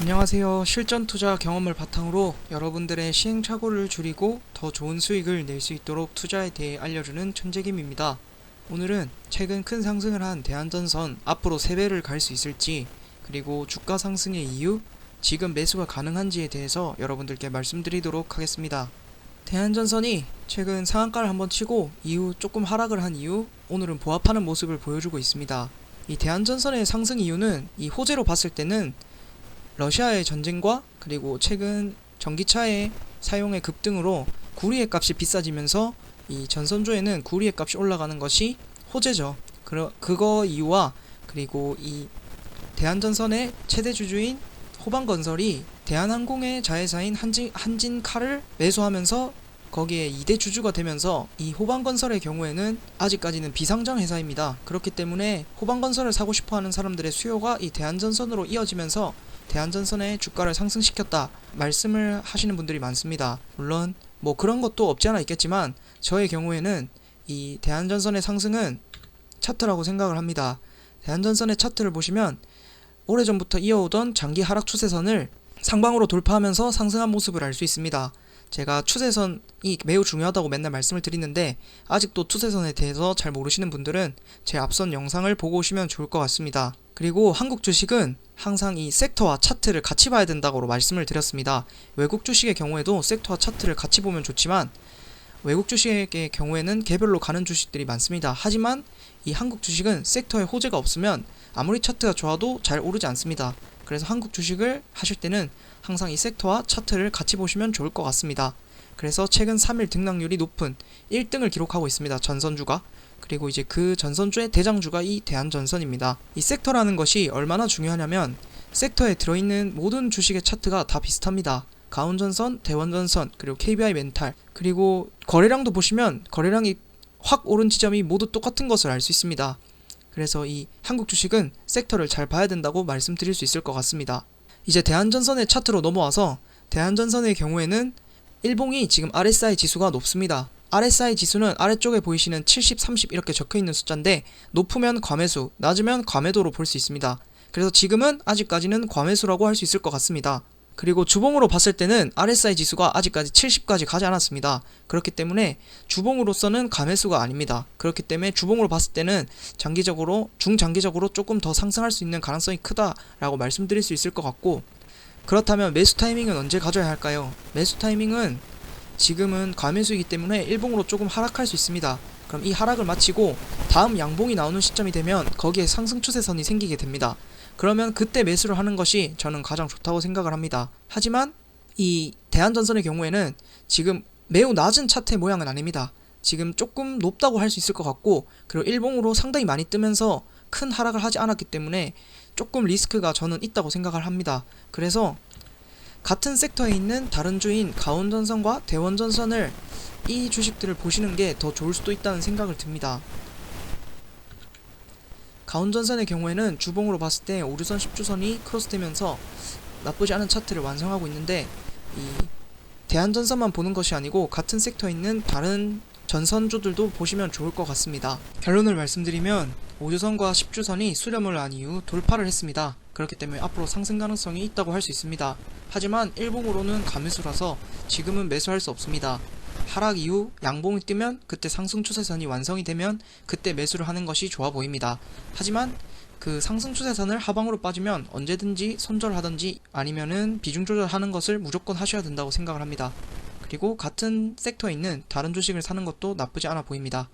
안녕하세요. 실전 투자 경험을 바탕으로 여러분들의 시행착오를 줄이고 더 좋은 수익을 낼 수 있도록 투자에 대해 알려주는 천재김입니다. 오늘은 최근 큰 상승을 한 대한전선 앞으로 3배를 갈 수 있을지, 그리고 주가 상승의 이유, 지금 매수가 가능한지에 대해서 여러분들께 말씀드리도록 하겠습니다. 대한전선이 최근 상한가를 한번 치고 이후 조금 하락을 한 이후 오늘은 보합하는 모습을 보여주고 있습니다. 이 대한전선의 상승 이유는 이 호재로 봤을 때는 러시아의 전쟁과 그리고 최근 전기차의 사용의 급등으로 구리의 값이 비싸지면서 이 전선주에는 구리의 값이 올라가는 것이 호재죠. 그거 이유와 그리고 이 대한전선의 최대 주주인 호방건설이 대한항공의 자회사인 한진칼을 매수하면서 거기에 2대 주주가 되면서 이 호방건설의 경우에는 아직까지는 비상장 회사입니다. 그렇기 때문에 호방건설을 사고 싶어하는 사람들의 수요가 이 대한전선으로 이어지면서 대한전선의 주가를 상승시켰다 말씀을 하시는 분들이 많습니다. 물론 뭐 그런 것도 없지 않아 있겠지만 저의 경우에는 이 대한전선의 상승은 차트라고 생각을 합니다. 대한전선의 차트를 보시면 오래전부터 이어오던 장기 하락 추세선을 상방으로 돌파하면서 상승한 모습을 알 수 있습니다. 제가 추세선이 매우 중요하다고 맨날 말씀을 드리는데 아직도 추세선에 대해서 잘 모르시는 분들은 제 앞선 영상을 보고 오시면 좋을 것 같습니다. 그리고 한국 주식은 항상 이 섹터와 차트를 같이 봐야 된다고 말씀을 드렸습니다. 외국 주식의 경우에도 섹터와 차트를 같이 보면 좋지만 외국 주식의 경우에는 개별로 가는 주식들이 많습니다. 하지만 이 한국 주식은 섹터에 호재가 없으면 아무리 차트가 좋아도 잘 오르지 않습니다. 그래서 한국 주식을 하실 때는 항상 이 섹터와 차트를 같이 보시면 좋을 것 같습니다. 그래서 최근 3일 등락률이 높은 1등을 기록하고 있습니다. 전선주가. 그리고 이제 그 전선주의 대장주가 이 대한전선입니다. 이 섹터라는 것이 얼마나 중요하냐면 섹터에 들어있는 모든 주식의 차트가 다 비슷합니다. 가온전선, 대원전선, 그리고 KBI 멘탈, 그리고 거래량도 보시면 거래량이 확 오른 지점이 모두 똑같은 것을 알 수 있습니다. 그래서 이 한국 주식은 섹터를 잘 봐야 된다고 말씀드릴 수 있을 것 같습니다. 이제 대한전선의 차트로 넘어와서 대한전선의 경우에는 일봉이 지금 RSI 지수가 높습니다. RSI 지수는 아래쪽에 보이시는 70, 30 이렇게 적혀있는 숫자인데 높으면 과매수, 낮으면 과매도로 볼 수 있습니다. 그래서 지금은 아직까지는 과매수라고 할 수 있을 것 같습니다. 그리고 주봉으로 봤을 때는 RSI 지수가 아직까지 70까지 가지 않았습니다. 그렇기 때문에 주봉으로서는 가매수가 아닙니다. 그렇기 때문에 주봉으로 봤을 때는 중장기적으로 조금 더 상승할 수 있는 가능성이 크다라고 말씀드릴 수 있을 것 같고, 그렇다면 매수 타이밍은 언제 가져야 할까요? 매수 타이밍은 지금은 과매수이기 때문에 일봉으로 조금 하락할 수 있습니다. 그럼 이 하락을 마치고 다음 양봉이 나오는 시점이 되면 거기에 상승 추세선이 생기게 됩니다. 그러면 그때 매수를 하는 것이 저는 가장 좋다고 생각을 합니다. 하지만 이 대한전선의 경우에는 지금 매우 낮은 차트의 모양은 아닙니다. 지금 조금 높다고 할 수 있을 것 같고, 그리고 일봉으로 상당히 많이 뜨면서 큰 하락을 하지 않았기 때문에 조금 리스크가 저는 있다고 생각을 합니다. 그래서 같은 섹터에 있는 다른 주인 가온전선과 대원전선을 이 주식들을 보시는 게 더 좋을 수도 있다는 생각을 듭니다. 가온전선의 경우에는 주봉으로 봤을 때 5주선 10주선이 크로스되면서 나쁘지 않은 차트를 완성하고 있는데, 이 대한전선만 보는 것이 아니고 같은 섹터에 있는 다른 전선주들도 보시면 좋을 것 같습니다. 결론을 말씀드리면 5주선과 10주선이 수렴을 한 이후 돌파를 했습니다. 그렇기 때문에 앞으로 상승 가능성이 있다고 할 수 있습니다. 하지만 일봉으로는 가매수라서 지금은 매수할 수 없습니다. 하락 이후 양봉이 뜨면 그때 상승 추세선이 완성이 되면 그때 매수를 하는 것이 좋아 보입니다. 하지만 그 상승 추세선을 하방으로 빠지면 언제든지 손절하든지 아니면은 비중 조절하는 것을 무조건 하셔야 된다고 생각을 합니다. 그리고 같은 섹터에 있는 다른 주식을 사는 것도 나쁘지 않아 보입니다.